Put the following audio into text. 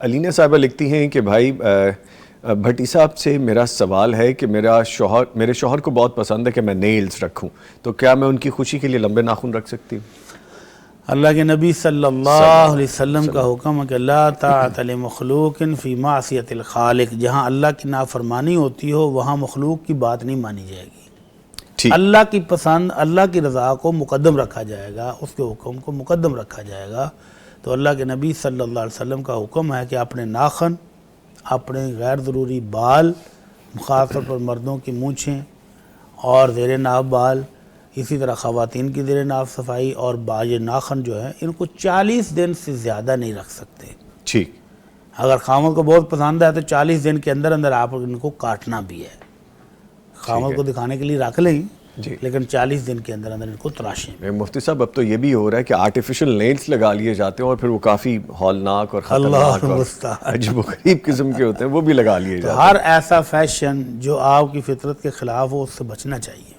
علینہ صاحبہ لکھتی ہیں کہ بھائی بھٹی صاحب سے میرا سوال ہے کہ میرے شوہر کو بہت پسند ہے کہ میں نیلز رکھوں، تو کیا میں ان کی خوشی کے لیے لمبے ناخن رکھ سکتی ہوں؟ اللہ کے نبی صلی اللہ علیہ وسلم کا حکم ہے کہ لا طاعت لمخلوق فی معصیت الخالق، جہاں اللہ کی نافرمانی ہوتی ہو وہاں مخلوق کی بات نہیں مانی جائے گی۔ اللہ کی پسند، اللہ کی رضا کو مقدم رکھا جائے گا، اس کے حکم کو مقدم رکھا جائے گا۔ تو اللہ کے نبی صلی اللہ علیہ وسلم کا حکم ہے کہ اپنے ناخن، اپنے غیر ضروری بال، خاص طور پر مردوں کی مونچھیں اور زیر ناف بال، اسی طرح خواتین کی زیر ناف صفائی اور باج ناخن جو ہے ان کو 40 دن سے زیادہ نہیں رکھ سکتے۔ ٹھیک، اگر خامد کو بہت پسند ہے تو 40 دن کے اندر اندر آپ ان کو کاٹنا بھی ہے۔ خامد کو دکھانے کے لیے رکھ لیں لیکن 40 دن کے اندر اندر ان کو تراشیں۔ مفتی صاحب اب تو یہ بھی ہو رہا ہے کہ آرٹیفیشل نیلز لگا لیے جاتے ہیں اور پھر وہ کافی ہولناک اور خطرناک اور عجیب و غریب قسم کے ہوتے ہیں، وہ بھی لگا لیے جاتے ہیں۔ ہر ایسا فیشن جو آپ کی فطرت کے خلاف ہو اس سے بچنا چاہیے۔